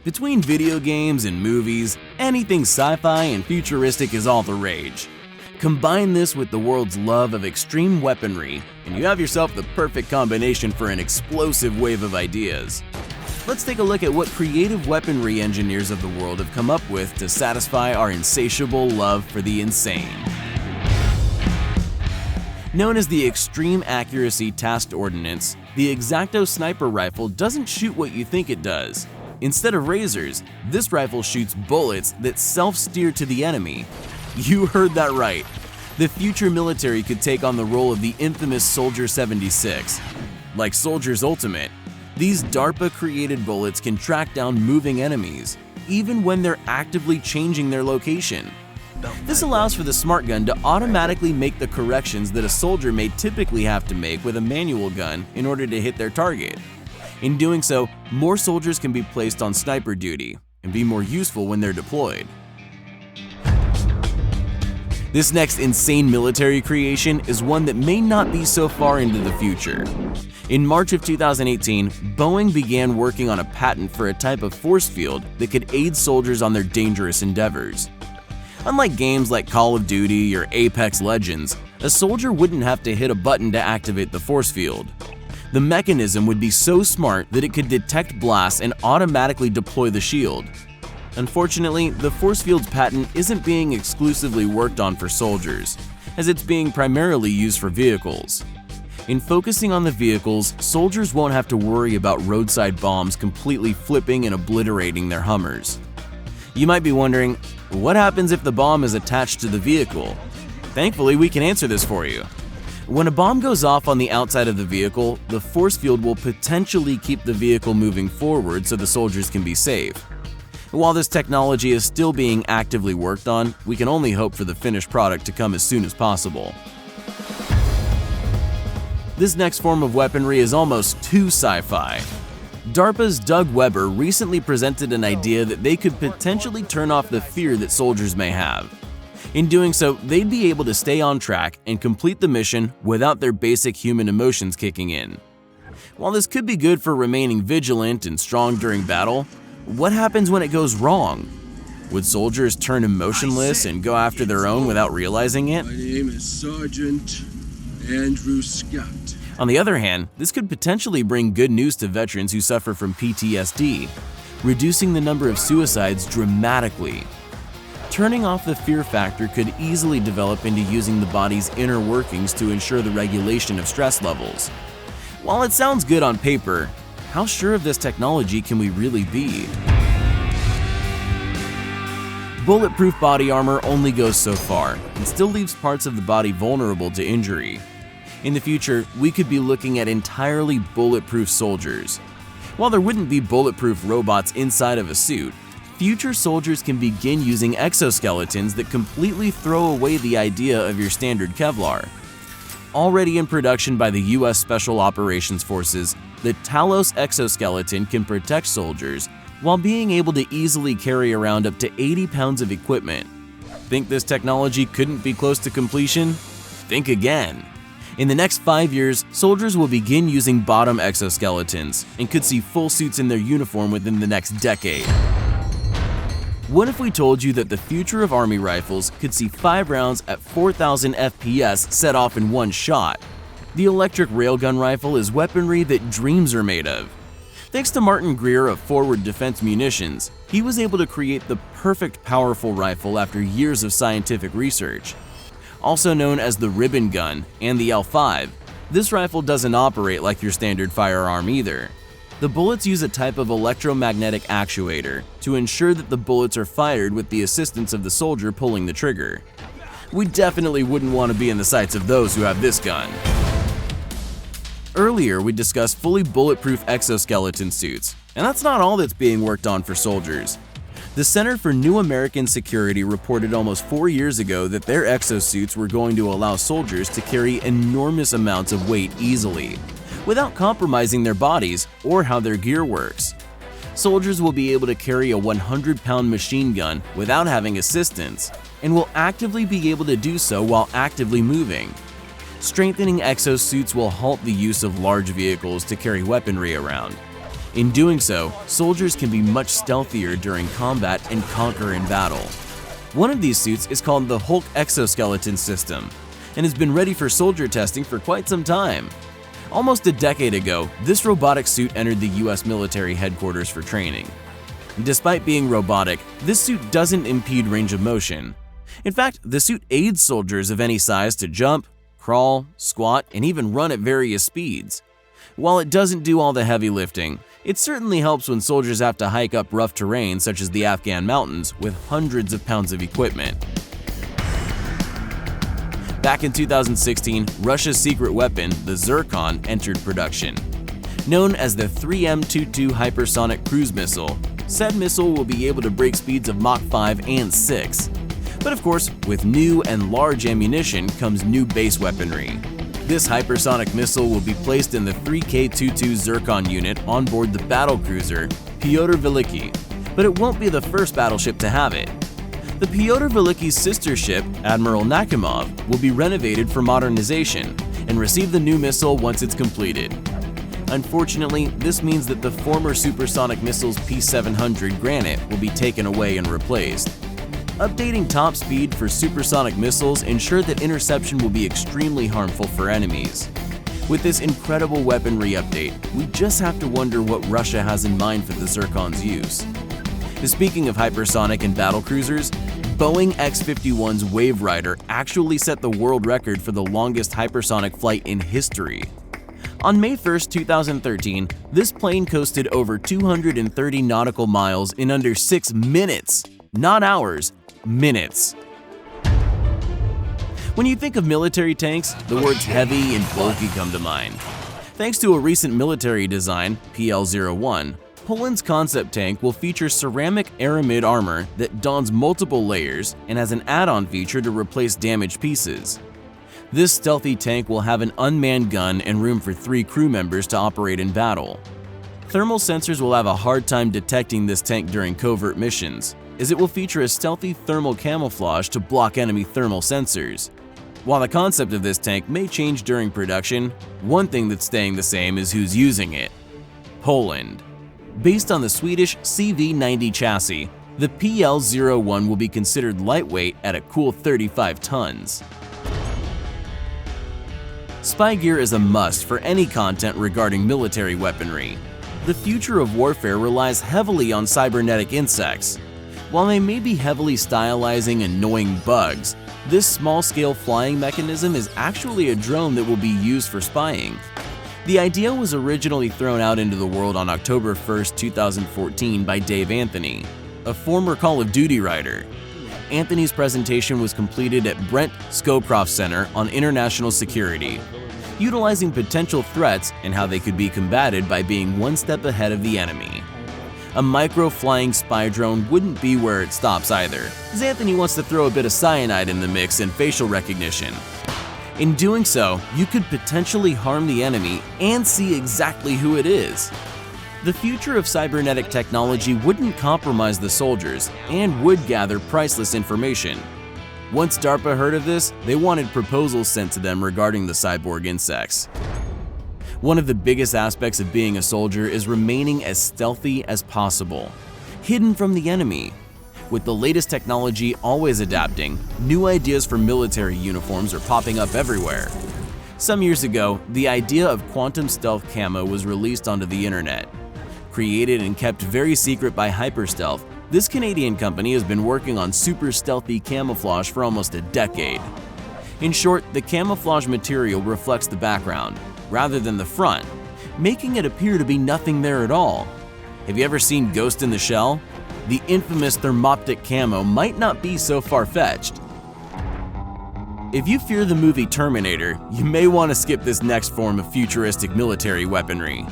Between video games and movies, anything sci-fi and futuristic is all the rage. Combine this with the world's love of extreme weaponry, and you have yourself the perfect combination for an explosive wave of ideas. Let's take a look at what creative weaponry engineers of the world have come up with to satisfy our insatiable love for the insane. Known as the Extreme Accuracy Tasked Ordnance, the Exacto sniper rifle doesn't shoot what you think it does. Instead of razors, this rifle shoots bullets that self-steer to the enemy. You heard that right. The future military could take on the role of the infamous Soldier 76. Like Soldier's Ultimate, these DARPA-created bullets can track down moving enemies, even when they're actively changing their location. This allows for the smart gun to automatically make the corrections that a soldier may typically have to make with a manual gun in order to hit their target. In doing so, more soldiers can be placed on sniper duty and be more useful when they're deployed. This next insane military creation is one that may not be so far into the future. In March of 2018, Boeing began working on a patent for a type of force field that could aid soldiers on their dangerous endeavors. Unlike games like Call of Duty or Apex Legends, a soldier wouldn't have to hit a button to activate the force field. The mechanism would be so smart that it could detect blasts and automatically deploy the shield. Unfortunately, the force field's patent isn't being exclusively worked on for soldiers, as it's being primarily used for vehicles. In focusing on the vehicles, soldiers won't have to worry about roadside bombs completely flipping and obliterating their Hummers. You might be wondering, what happens if the bomb is attached to the vehicle? Thankfully, we can answer this for you. When a bomb goes off on the outside of the vehicle, the force field will potentially keep the vehicle moving forward so the soldiers can be safe. While this technology is still being actively worked on, we can only hope for the finished product to come as soon as possible. This next form of weaponry is almost too sci-fi. DARPA's Doug Weber recently presented an idea that they could potentially turn off the fear that soldiers may have. In doing so, they'd be able to stay on track and complete the mission without their basic human emotions kicking in. While this could be good for remaining vigilant and strong during battle, what happens when it goes wrong? Would soldiers turn emotionless and go after their own without realizing it? My name is Sergeant Andrew Scott. On the other hand, this could potentially bring good news to veterans who suffer from PTSD, reducing the number of suicides dramatically. Turning off the fear factor could easily develop into using the body's inner workings to ensure the regulation of stress levels. While it sounds good on paper, how sure of this technology can we really be? Bulletproof body armor only goes so far and still leaves parts of the body vulnerable to injury. In the future, we could be looking at entirely bulletproof soldiers. While there wouldn't be bulletproof robots inside of a suit, future soldiers can begin using exoskeletons that completely throw away the idea of your standard Kevlar. Already in production by the US Special Operations Forces, the Talos exoskeleton can protect soldiers while being able to easily carry around up to 80 pounds of equipment. Think this technology couldn't be close to completion? Think again. In the next 5 years, soldiers will begin using bottom exoskeletons and could see full suits in their uniform within the next decade. What if we told you that the future of Army rifles could see 5 rounds at 4,000 FPS set off in one shot? The electric railgun rifle is weaponry that dreams are made of. Thanks to Martin Greer of Forward Defense Munitions, he was able to create the perfect powerful rifle after years of scientific research. Also known as the ribbon gun and the L5, this rifle doesn't operate like your standard firearm either. The bullets use a type of electromagnetic actuator to ensure that the bullets are fired with the assistance of the soldier pulling the trigger. We definitely wouldn't want to be in the sights of those who have this gun. Earlier, we discussed fully bulletproof exoskeleton suits, and that's not all that's being worked on for soldiers. The Center for New American Security reported almost 4 years ago that their exosuits were going to allow soldiers to carry enormous amounts of weight easily, without compromising their bodies or how their gear works. Soldiers will be able to carry a 100-pound machine gun without having assistance, and will actively be able to do so while actively moving. Strengthening exosuits will halt the use of large vehicles to carry weaponry around. In doing so, soldiers can be much stealthier during combat and conquer in battle. One of these suits is called the Hulk exoskeleton system and has been ready for soldier testing for quite some time. Almost a decade ago, this robotic suit entered the US military headquarters for training. Despite being robotic, this suit doesn't impede range of motion. In fact, the suit aids soldiers of any size to jump, crawl, squat, and even run at various speeds. While it doesn't do all the heavy lifting, it certainly helps when soldiers have to hike up rough terrain such as the Afghan mountains with hundreds of pounds of equipment. Back in 2016, Russia's secret weapon, the Zircon, entered production. Known as the 3M22 Hypersonic Cruise Missile, said missile will be able to break speeds of Mach 5 and 6. But of course, with new and large ammunition comes new base weaponry. This hypersonic missile will be placed in the 3K22 Zircon unit on board the battlecruiser Pyotr Veliki, but it won't be the first battleship to have it. The Pyotr Veliki's sister ship, Admiral Nakhimov, will be renovated for modernization and receive the new missile once it's completed. Unfortunately, this means that the former supersonic missile's P-700 Granite will be taken away and replaced. Updating top speed for supersonic missiles ensure that interception will be extremely harmful for enemies. With this incredible weaponry update, we just have to wonder what Russia has in mind for the Zircon's use. Speaking of hypersonic and battlecruisers, Boeing X-51's Wave Rider actually set the world record for the longest hypersonic flight in history. On May 1, 2013, this plane coasted over 230 nautical miles in under 6 minutes, not hours, minutes. When you think of military tanks, the words heavy and bulky come to mind. Thanks to a recent military design, PL-01, Poland's concept tank will feature ceramic aramid armor that dons multiple layers and has an add-on feature to replace damaged pieces. This stealthy tank will have an unmanned gun and room for 3 crew members to operate in battle. Thermal sensors will have a hard time detecting this tank during covert missions, as it will feature a stealthy thermal camouflage to block enemy thermal sensors. While the concept of this tank may change during production, one thing that's staying the same is who's using it: Poland. Based on the Swedish CV90 chassis, the PL-01 will be considered lightweight at a cool 35 tons. Spy gear is a must for any content regarding military weaponry. The future of warfare relies heavily on cybernetic insects. While they may be heavily stylizing annoying bugs, this small-scale flying mechanism is actually a drone that will be used for spying. The idea was originally thrown out into the world on October 1, 2014 by Dave Anthony, a former Call of Duty writer. Anthony's presentation was completed at Brent Scowcroft Center on International Security, utilizing potential threats and how they could be combated by being one step ahead of the enemy. A micro-flying spy drone wouldn't be where it stops either, as Anthony wants to throw a bit of cyanide in the mix and facial recognition. In doing so, you could potentially harm the enemy and see exactly who it is. The future of cybernetic technology wouldn't compromise the soldiers and would gather priceless information. Once DARPA heard of this, they wanted proposals sent to them regarding the cyborg insects. One of the biggest aspects of being a soldier is remaining as stealthy as possible, hidden from the enemy. With the latest technology always adapting, new ideas for military uniforms are popping up everywhere. Some years ago, the idea of quantum stealth camo was released onto the internet. Created and kept very secret by Hyperstealth, this Canadian company has been working on super stealthy camouflage for almost a decade. In short, the camouflage material reflects the background, rather than the front, making it appear to be nothing there at all. Have you ever seen Ghost in the Shell? The infamous thermoptic camo might not be so far-fetched. If you fear the movie Terminator, you may want to skip this next form of futuristic military weaponry.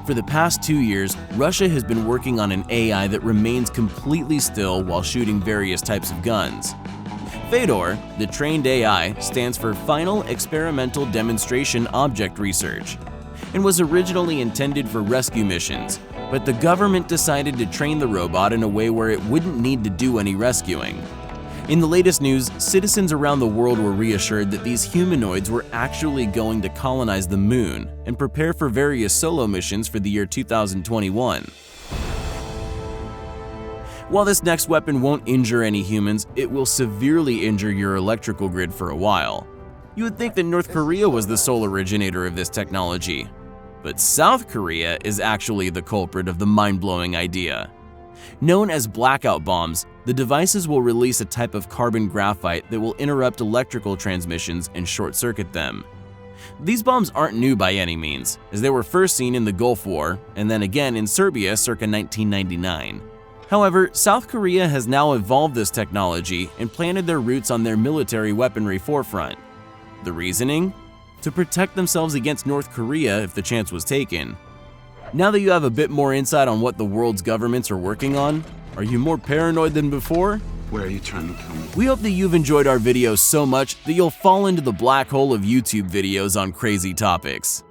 For the past 2 years, Russia has been working on an AI that remains completely still while shooting various types of guns. FADOR, the trained AI, stands for Final Experimental Demonstration Object Research, and was originally intended for rescue missions, but the government decided to train the robot in a way where it wouldn't need to do any rescuing. In the latest news, citizens around the world were reassured that these humanoids were actually going to colonize the moon and prepare for various solo missions for the year 2021. While this next weapon won't injure any humans, it will severely injure your electrical grid for a while. You would think that North Korea was the sole originator of this technology, but South Korea is actually the culprit of the mind-blowing idea. Known as blackout bombs, the devices will release a type of carbon graphite that will interrupt electrical transmissions and short-circuit them. These bombs aren't new by any means, as they were first seen in the Gulf War and then again in Serbia circa 1999. However, South Korea has now evolved this technology and planted their roots on their military weaponry forefront. The reasoning? To protect themselves against North Korea if the chance was taken. Now that you have a bit more insight on what the world's governments are working on, are you more paranoid than before? Where are you trying to kill me? We hope that you've enjoyed our videos so much that you'll fall into the black hole of YouTube videos on crazy topics.